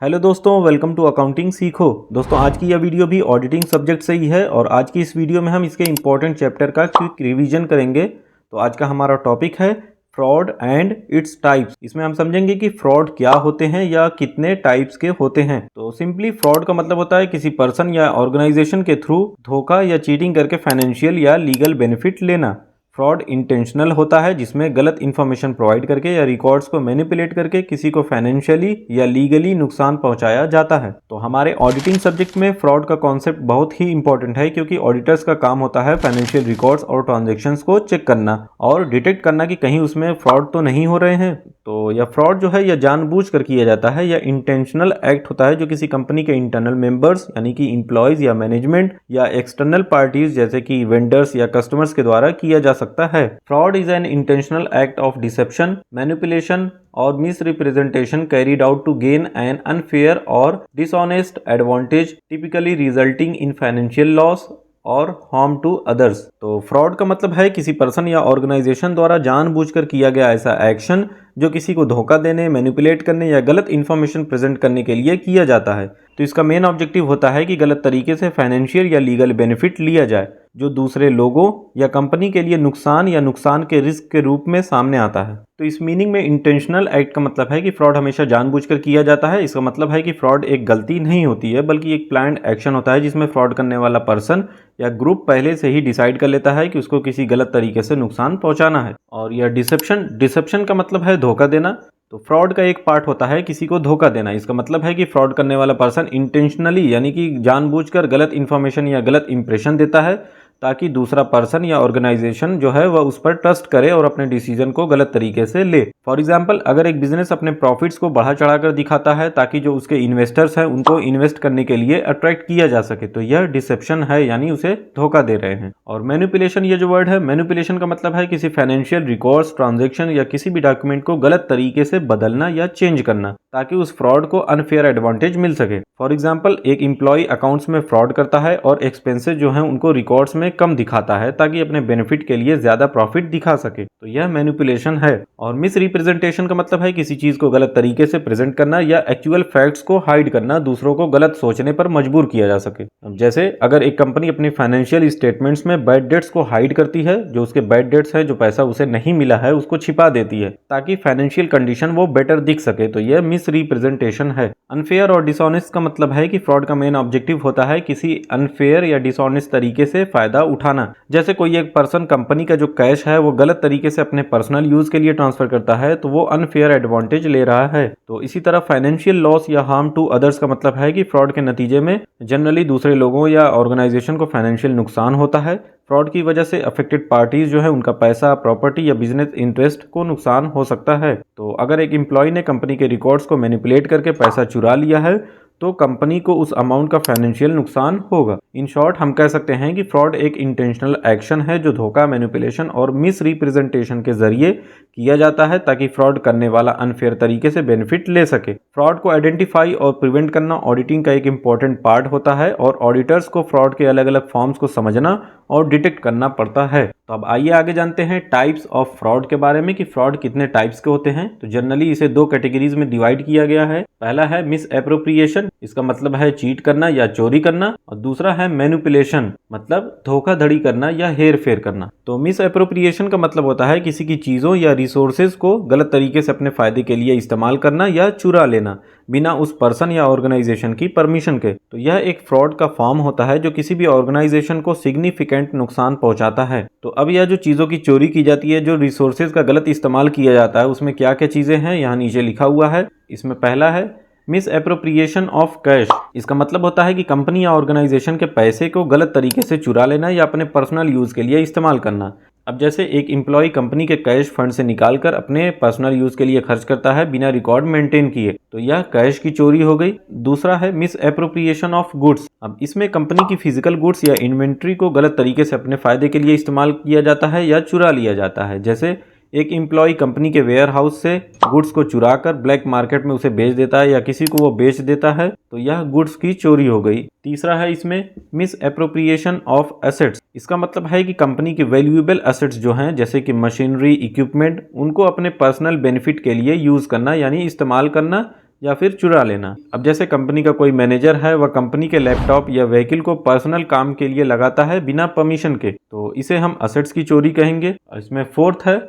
Hello दोस्तों, welcome to accounting सीखो। दोस्तों, आज की यह वीडियो भी ऑडिटिंग सब्जेक्ट से ही है और आज की इस वीडियो में हम इसके इंपॉर्टेंट चैप्टर का क्विक रिवीजन करेंगे। तो आज का हमारा टॉपिक है फ्रॉड एंड इट्स टाइप्स। इसमें हम समझेंगे कि फ्रॉड क्या होते हैं या कितने टाइप्स के होते हैं। तो सिंपली फ्रॉड का मतलब होता है किसी पर्सन या ऑर्गेनाइजेशन के थ्रू धोखा या चीटिंग करके फाइनेंशियल या लीगल बेनिफिट लेना। फ्रॉड इंटेंशनल होता है जिसमें गलत इन्फॉर्मेशन प्रोवाइड करके या रिकॉर्ड्स को मैनिपुलेट करके किसी को फाइनेंशियली या लीगली नुकसान पहुंचाया जाता है। तो हमारे ऑडिटिंग सब्जेक्ट में फ्रॉड का कॉन्सेप्ट बहुत ही इंपॉर्टेंट है, क्योंकि ऑडिटर्स का काम होता है फाइनेंशियल रिकॉर्ड्स और ट्रांजेक्शन्स को चेक करना और डिटेक्ट करना कि कहीं उसमें फ्रॉड तो नहीं हो रहे हैं। तो यह फ्रॉड जो है यह जानबूझकर किया जाता है या इंटेंशनल एक्ट होता है जो किसी कंपनी के इंटरनल मेंबर्स यानी कि इंप्लॉयज या मैनेजमेंट या एक्सटर्नल पार्टीज जैसे कि वेंडर्स या कस्टमर्स के द्वारा किया जा सकता है। Fraud is an intentional act of deception, manipulation और misrepresentation carried out to gain an unfair और dishonest advantage, typically resulting in financial loss और हार्म टू अदर्स। तो फ्रॉड का मतलब है किसी पर्सन या ऑर्गेनाइजेशन द्वारा जानबूझकर किया गया ऐसा एक्शन जो किसी को धोखा देने, मैनिपुलेट करने या गलत इन्फॉर्मेशन प्रेजेंट करने के लिए किया जाता है। तो इसका मेन ऑब्जेक्टिव होता है कि गलत तरीके से फाइनेंशियल या लीगल बेनिफिट लिया जाए जो दूसरे लोगों या कंपनी के लिए नुकसान या नुकसान के रिस्क के रूप में सामने आता है। तो इस मीनिंग में इंटेंशनल एक्ट का मतलब है कि फ्रॉड हमेशा जानबूझकर किया जाता है। इसका मतलब है कि फ्रॉड एक गलती नहीं होती है बल्कि एक प्लान्ड एक्शन होता है जिसमें फ्रॉड करने वाला पर्सन या ग्रुप पहले से ही डिसाइड कर लेता है कि उसको किसी गलत तरीके से नुकसान पहुंचाना है। और यह डिसेप्शन का मतलब है धोखा देना। तो फ्रॉड का एक पार्ट होता है किसी को धोखा देना। इसका मतलब है कि फ्रॉड करने वाला पर्सन इंटेंशनली यानी कि जानबूझकर गलत इन्फॉर्मेशन या गलत इंप्रेशन देता है ताकि दूसरा पर्सन या ऑर्गेनाइजेशन जो है वह उस पर ट्रस्ट करे और अपने डिसीजन को गलत तरीके से ले। फॉर एग्जांपल, अगर एक बिजनेस अपने प्रॉफिट्स को बढ़ा चढ़ाकर दिखाता है ताकि जो उसके इन्वेस्टर्स हैं उनको इन्वेस्ट करने के लिए अट्रैक्ट किया जा सके, तो यह डिसेप्शन है यानी उसे धोखा दे रहे हैं। और मैनिपुलेशन, ये जो वर्ड है, मैनिपुलेशन का मतलब है किसी फाइनेंशियल रिकॉर्ड्स, ट्रांजेक्शन या किसी भी डॉक्यूमेंट को गलत तरीके से बदलना या चेंज करना ताकि उस फ्रॉड को अनफेयर एडवांटेज मिल सके। फॉर एग्जाम्पल, एक एम्प्लॉय अकाउंट्स में फ्रॉड करता है और एक्सपेंसेस जो है उनको रिकॉर्ड्स में कम दिखाता है ताकि अपने बेनिफिट के लिए ज्यादा प्रॉफिट दिखा सके, तो यह मैनिपुलेशन है। और मिस रिप्रेजेंटेशन का मतलब है किसी चीज को गलत तरीके से प्रेजेंट करना या एक्चुअल फैक्ट्स को हाइड करना, दूसरों को गलत सोचने पर मजबूर किया जा सके। अब जैसे अगर एक कंपनी अपनी फाइनेंशियल स्टेटमेंट्स में बैड डेट्स को हाइड करती है, जो उसके बैड डेट्स है, जो पैसा उसे नहीं मिला है उसको छिपा देती है ताकि फाइनेंशियल कंडीशन वो बेटर दिख सके, तो यह मिस रिप्रेजेंटेशन है। अनफेयर और डिसऑनेस्ट का मतलब है कि फ्रॉड का मेन ऑब्जेक्टिव होता है किसी अनफेयर या डिसऑनेस्ट तरीके से फायदा उठाना। जैसे कोई एक पर्सन कंपनी का जो कैश है वो गलत तरीके से अपने पर्सनल यूज के लिए ट्रांसफर करता है तो वो अनफेयर एडवांटेज ले रहा है। तो इसी तरह फाइनेंशियल लॉस या हार्म टू अदर्स का मतलब है कि फ्रॉड के नतीजे में जनरली दूसरे लोगों या ऑर्गेनाइजेशन को फाइनेंशियल नुकसान होता है। फ्रॉड की वजह से अफेक्टेड पार्टीज जो है उनका पैसा, प्रॉपर्टी या बिजनेस इंटरेस्ट को नुकसान हो सकता है। तो अगर एक एम्प्लॉय ने कंपनी के रिकॉर्ड्स को मैनिपुलेट करके पैसा चुरा लिया है तो कंपनी को उस अमाउंट का फाइनेंशियल नुकसान होगा। इन शॉर्ट हम कह सकते हैं कि फ्रॉड एक इंटेंशनल एक्शन है जो धोखा, मैनिपुलेशन और मिस रिप्रेजेंटेशन के जरिए किया जाता है ताकि फ्रॉड करने वाला अनफेयर तरीके से बेनिफिट ले सके। फ्रॉड को आइडेंटिफाई और प्रिवेंट करना ऑडिटिंग का एक इंपॉर्टेंट पार्ट होता है और ऑडिटर्स को फ्रॉड के अलग अलग फॉर्म्स को समझना और डिटेक्ट करना पड़ता है। तो अब आइए आगे जानते हैं टाइप्स ऑफ फ्रॉड के बारे में कि फ्रॉड कितने टाइप्स के होते हैं। तो जनरली इसे दो कैटेगरीज में डिवाइड किया गया है। पहला है मिस एप्रोप्रिएशन, इसका मतलब है चीट करना या चोरी करना, और दूसरा है मैनिपुलेशन, मतलब धोखाधड़ी करना या हेर फेर करना। तो मिस एप्रोप्रिएशन का मतलब होता है किसी की चीजों या रिसोर्सेज को गलत तरीके से अपने फायदे के लिए इस्तेमाल करना या चुरा लेना बिना उस पर्सन या ऑर्गेनाइजेशन की परमिशन के। तो यह एक फ्रॉड का फॉर्म होता है जो किसी भी ऑर्गेनाइजेशन को सिग्निफिकेंट नुकसान पहुंचाता है। तो अब यह जो चीजों की चोरी की जाती है, जो रिसोर्सेज का गलत इस्तेमाल किया जाता है, उसमें क्या क्या चीजें हैं यहाँ नीचे लिखा हुआ है। इसमें पहला है मिस एप्रोप्रिएशन ऑफ कैश। इसका मतलब होता है कि कंपनी या ऑर्गेनाइजेशन के पैसे को गलत तरीके से चुरा लेना या अपने पर्सनल यूज के लिए इस्तेमाल करना। अब जैसे एक एम्प्लॉय कंपनी के कैश फंड से निकालकर अपने पर्सनल यूज के लिए खर्च करता है बिना रिकॉर्ड मेंटेन किए, तो यह कैश की चोरी हो गई। दूसरा है मिस एप्रोप्रिएशन ऑफ गुड्स। अब इसमें कंपनी की फिजिकल गुड्स या इन्वेंट्री को गलत तरीके से अपने फायदे के लिए इस्तेमाल किया जाता है या चुरा लिया जाता है। जैसे एक एम्प्लॉय कंपनी के वेयर हाउस से गुड्स को चुराकर ब्लैक मार्केट में उसे बेच देता है या किसी को वो बेच देता है, तो यह गुड्स की चोरी हो गई। तीसरा है इसमें मिस एप्रोप्रिएशन ऑफ एसेट्स। इसका मतलब है कि कंपनी के वैल्यूएबल एसेट्स जो हैं जैसे कि मशीनरी, इक्विपमेंट, उनको अपने पर्सनल बेनिफिट के लिए यूज करना यानी इस्तेमाल करना या फिर चुरा लेना। अब जैसे कंपनी का कोई मैनेजर है, वह कंपनी के लैपटॉप या व्हीकल को पर्सनल काम के लिए लगाता है बिना परमिशन के, तो इसे हम असेट्स की चोरी कहेंगे। इसमें फोर्थ है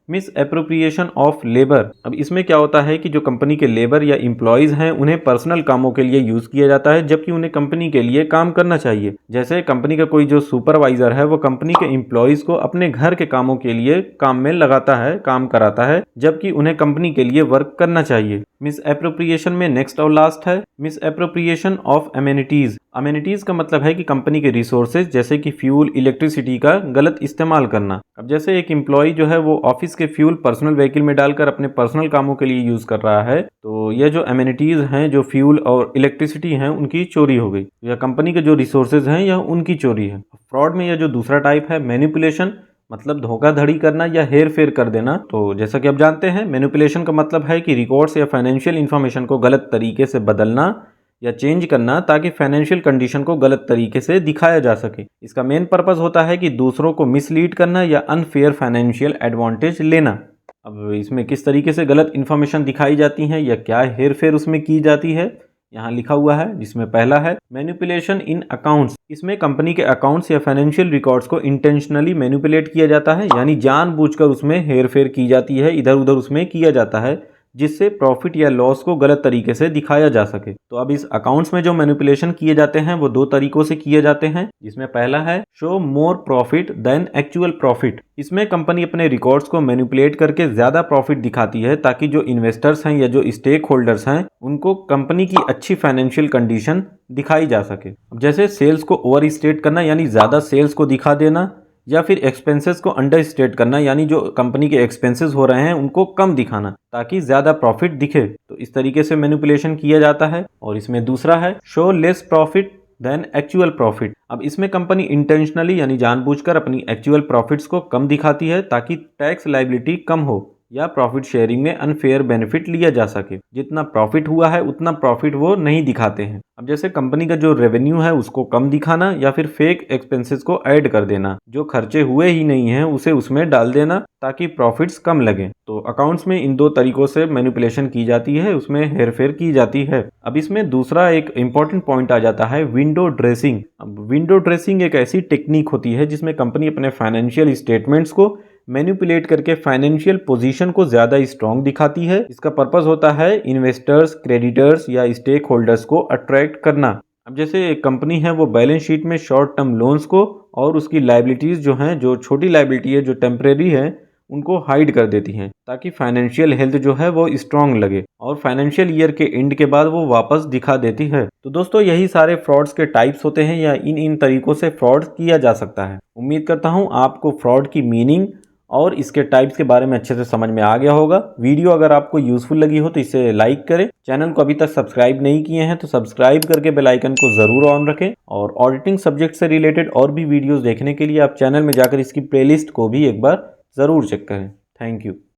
मिस एप्रोप्रिएशन ऑफ लेबर। अब इसमें क्या होता है कि जो कंपनी के लेबर या एम्प्लॉयज हैं उन्हें पर्सनल कामों के लिए यूज किया जाता है, जबकि उन्हें कंपनी के लिए काम करना चाहिए। जैसे कंपनी का कोई जो सुपरवाइजर है वो कंपनी के एम्प्लॉयज को अपने घर के कामों के लिए काम में लगाता है, काम कराता है, जबकि उन्हें कंपनी के लिए वर्क करना चाहिए। मिस एप्रोप्रिएशन में नेक्स्ट और लास्ट है miss appropriation of amenities. Amenities का मतलब है कि कंपनी के रिसोर्सेज जैसे कि फ्यूल, इलेक्ट्रिसिटी का गलत इस्तेमाल करना। अब जैसे एक एम्प्लॉय जो है वो ऑफिस के फ्यूल पर्सनल व्हीकल में डालकर अपने पर्सनल कामों के लिए यूज कर रहा है, तो यह जो अमेनिटीज हैं, जो फ्यूल और इलेक्ट्रिसिटी हैं, उनकी चोरी हो गई। यह कंपनी के जो रिसोर्सेज हैं यह उनकी चोरी है। फ्रॉड में यह जो दूसरा टाइप है मैनिपुलेशन, मतलब धोखाधड़ी करना या हेर फेर कर देना। तो जैसा कि आप जानते हैं मैनिपुलेशन का मतलब है कि रिकॉर्ड्स या फाइनेंशियल इंफॉर्मेशन को गलत तरीके से बदलना या चेंज करना ताकि फाइनेंशियल कंडीशन को गलत तरीके से दिखाया जा सके। इसका मेन पर्पस होता है कि दूसरों को मिसलीड करना या अनफेयर फाइनेंशियल एडवांटेज लेना। अब इसमें किस तरीके से गलत इन्फॉर्मेशन दिखाई जाती है या क्या हेर फेर उसमें की जाती है, यहाँ लिखा हुआ है, जिसमें पहला है मैनिपुलेशन इन अकाउंट्स। इसमें कंपनी के अकाउंट्स या फाइनेंशियल रिकॉर्ड्स को इंटेंशनली मैनिपुलेट किया जाता है, यानी जानबूझकर उसमें हेरफेर की जाती है, इधर उधर उसमें किया जाता है, जिससे प्रॉफिट या लॉस को गलत तरीके से दिखाया जा सके। तो अब इस अकाउंट्स में जो मैनिपुलेशन किए जाते हैं वो दो तरीकों से किए जाते हैं, जिसमें पहला है show more profit than actual profit. इसमें कंपनी अपने रिकॉर्ड्स को मैनिपुलेट करके ज्यादा प्रॉफिट दिखाती है ताकि जो इन्वेस्टर्स हैं या जो स्टेक होल्डर्स हैं उनको कंपनी की अच्छी फाइनेंशियल कंडीशन दिखाई जा सके। अब जैसे सेल्स को ओवर स्टेट करना यानी ज्यादा सेल्स को दिखा देना, या फिर एक्सपेंसेस को अंडर स्टेट करना यानी जो कंपनी के एक्सपेंसेस हो रहे हैं उनको कम दिखाना ताकि ज्यादा प्रॉफिट दिखे। तो इस तरीके से मैनिपुलेशन किया जाता है। और इसमें दूसरा है show less profit than actual profit. अब इसमें कंपनी इंटेंशनली यानी जानबूझकर अपनी एक्चुअल प्रॉफिट्स को कम दिखाती है ताकि टैक्स लायबिलिटी कम हो या प्रॉफिट शेयरिंग में अनफेयर बेनिफिट लिया जा सके। जितना प्रॉफिट हुआ है उतना प्रॉफिट वो नहीं दिखाते हैं। अब जैसे कंपनी का जो रेवेन्यू है उसको कम दिखाना या फिर फेक एक्सपेंसेस को ऐड कर देना, जो खर्चे हुए ही नहीं हैं उसे उसमें डाल देना ताकि प्रॉफिट्स कम लगे। तो अकाउंट्स में इन दो तरीकों से मैनिपुलेशन की जाती है, उसमें हेरफेर की जाती है। अब इसमें दूसरा एक इंपॉर्टेंट पॉइंट आ जाता है विंडो ड्रेसिंग। अब विंडो ड्रेसिंग एक ऐसी टेक्निक होती है जिसमें कंपनी अपने फाइनेंशियल स्टेटमेंट्स को मैनिपुलेट करके फाइनेंशियल पोजीशन को ज्यादा स्ट्रांग दिखाती है। इसका पर्पस होता है इन्वेस्टर्स, क्रेडिटर्स या स्टेक होल्डर्स को अट्रैक्ट करना। अब जैसे एक कंपनी है वो बैलेंस शीट में शॉर्ट टर्म लोन्स को और उसकी लायबिलिटीज जो हैं, जो छोटी लायबिलिटी है, जो टेम्परेरी है, उनको हाइड कर देती हैं ताकि फाइनेंशियल हेल्थ जो है वो स्ट्रांग लगे और फाइनेंशियल ईयर के एंड के बाद वो वापस दिखा देती है। तो दोस्तों यही सारे फ्रॉड्स के टाइप्स होते हैं या इन तरीकों से फ्रॉड किया जा सकता है। उम्मीद करता हूँ आपको फ्रॉड की मीनिंग और इसके टाइप्स के बारे में अच्छे से समझ में आ गया होगा। वीडियो अगर आपको यूजफुल लगी हो तो इसे लाइक करें। चैनल को अभी तक सब्सक्राइब नहीं किए हैं तो सब्सक्राइब करके बेल आइकन को जरूर ऑन रखें। और ऑडिटिंग सब्जेक्ट से रिलेटेड और भी वीडियोस देखने के लिए आप चैनल में जाकर इसकी प्लेलिस्ट को भी एक बार जरूर चेक करें। Thank you.